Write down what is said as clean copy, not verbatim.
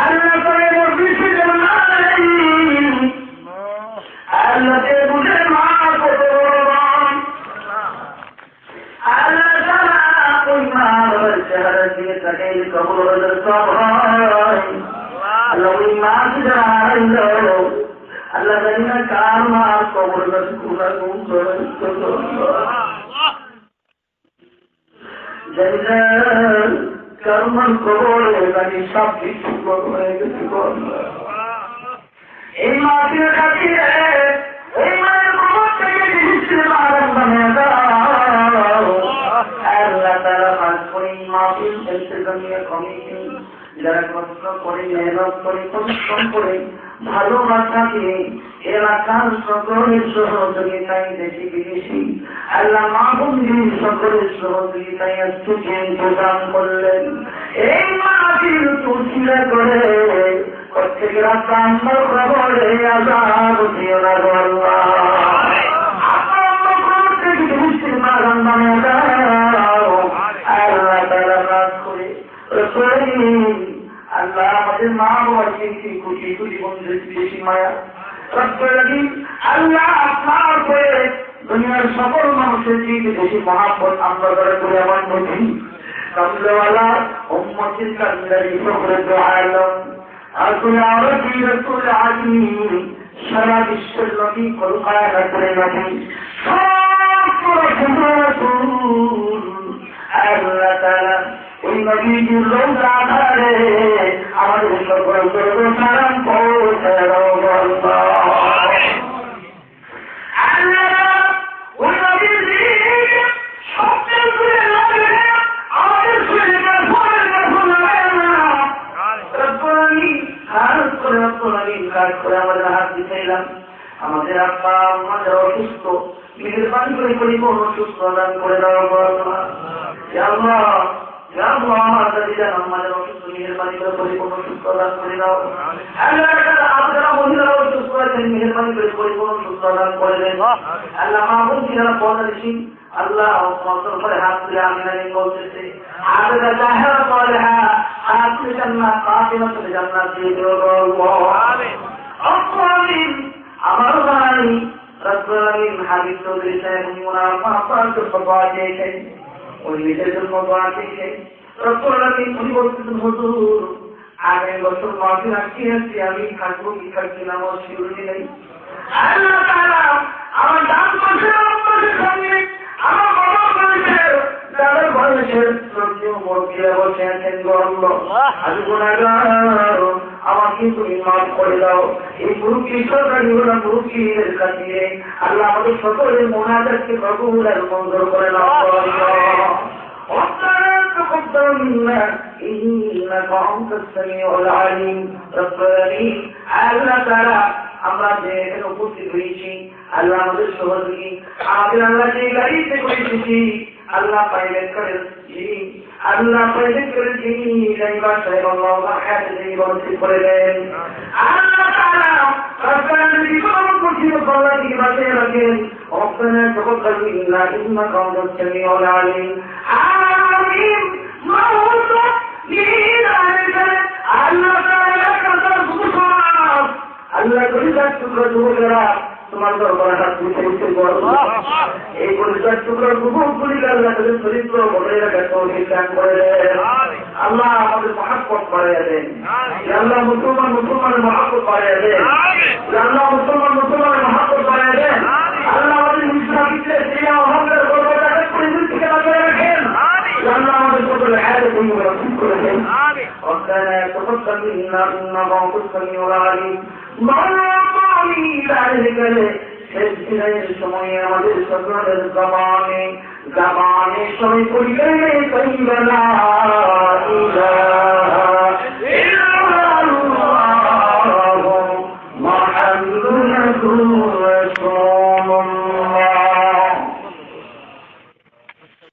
আল্লাহ করে বলতেছে আল্লাহকে বুঝে মা কত আল্লাহ তাআলা ওই মা বাবার চেহারা দিয়ে তাকে কবর সব হয়। আল্লাহ ওই মা যারা আল্লাহ জানি না কার মার কবর কারমান কবরে নাকি সব কিছু হয়ে গেছে। এই মাটির খাতিরে এই মায়ের কবর থেকে আল্লাহ তাআলা মাফ করে মাহফিল ইন্তেজামিয়া কমিটি যারা কষ্ট করে মেহনত করে পরিশ্রম করে ভালোবাসাকে এলাকার সকলের সহযোগিতায় দেশি বিদেশি আল্লাহ মাহবুবীর সকলের সহযোগিতায় আজকে ইন্তজাম করলেন। এই মাহফিল তুলসিলা করে প্রত্যেকের আপনার খবরে আযাব দিও না গো আল্লাহ। আল্লাহ তাআলা রাজ করে আল্লাহ আমাদের মা বাবার কোটি কোটি বন্ধুদের বেশি মায়া আল্লাহ আপনার করে দুনিয়ার সকল মানুষের দিকে বেশি মহাব্বত আমরা করে আমার নদী কামলাওয়ালা উম্মতির কান্দারি ফখরে দো আলম আসলে আরবি রাসূল আজমি সারা বিশ্বের নবী কলকাতা করে নবী আল্লাহ তাআলা ওই নবীর রওজা ধারে আমাদের সকল সালাম পৌঁছে দাও আল্লাহ। ওই নবীর সবচেয়ে করে লাগে আমাদের শরীরে কাজ করে আমাদের হাত দিতেইলাম। আমাদের আব্বা আমাদের অসুস্থ মেহেরবানি করে পরিপূর্ণ সুস্থ দান করে দাও আল্লাহ। আমাদের অসুস্থ মেহেরবানি করে পরিপূর্ণ সুস্থ দান করে দাও আপনারা মহিলারা অসুস্থ আছেন মেহেরবানি করে পরিপূর্ণ সুস্থ দান করে দেন আল্লাহ। মাহবুব যারা পড়াশি আল্লাহ করে হাত তুলে আমি বলতেছে আপনারা জাহেরা করে আপনি জান্নাত ফাতিমা তুমি জান্নাত দিয়ে দিও আমিন। আমার ভাই রব্বুল আলামিন হাবিব চৌধুরী সাহেব মুনার মাহফিল কে ফতোয়া দিয়েছেন ওই নিজের জন্য দোয়া দিয়েছেন রব্বুল আলামিন উনি বলতেছেন হুজুর আগামী বছর মাহফিল রাখছি আমি থাকবো কি থাকছি না আমার শিউরি নেই। আল্লাহ তাআলা আমার ডান পাশে সঙ্গে আমার বাবা বলেছে যারা বলেছেন সত্যি মর্জিয়া বসে আছেন গর্ব আমি গুনাহগার আমাকে তুমি মাফ করে দাও। এই মুরুব্বী সরকারি হলো মুরুব্বীদের কাছে আল্লাহ আমাদের সকলের মোনাজাতকে কবুল আর মঞ্জুর করে নাও আল্লাহ তাআলা আমরা যে এখানে উপস্থিত হয়েছি আল্লাহ আমাদের সহযোগী আমাদের আল্লাহ যে গাড়িতে করেছি আল্লাহ পাইলেট করেছি আল্লাহ পাইলেট করেছি ড্রাইভার সাহেব আল্লাহ হাতে জীবন ঠিক করে দেন আল্লাহ তাআলা আপনারা যদি কোনো কিছু বলা দিকে বাঁচিয়ে রাখেন আপনারা জগৎ করবি না ইন্না কাউন্টার চলি আলামিন আমিন মাওত আল্লাহ তাআলা কথা সুবহান আল্লাহ গরিবের টুকরো টুকরা তোমার দরবারে হাত তুলে উঠে বলো এই গরিবের টুকরো গুলি আল্লাহ তাদের চরিত্র বজায় রাখার তৌফিক দান করে দেন আল্লাহ আমাদের মহব্বত বাড়িয়ে দেন আল্লাহ মুসলমানের মহব্বত বাড়িয়ে দেন আল্লাহ মুসলমানের মহব্বত বাড়িয়ে দেন আল্লাহ আমাদের ইসলামীতে জিয়া মোহাম্মদের গর্বটাকে পরিচিত থেকে বাঁচিয়ে রাখেন আল্লাহ আমাদের সকলের হায়াতে তুমি রক্ষা করে দেন ربنا تقبل منا انك انت السميع العليم শেষ সময়ে আমাদের সকলের জবানে সময় পরিবেশ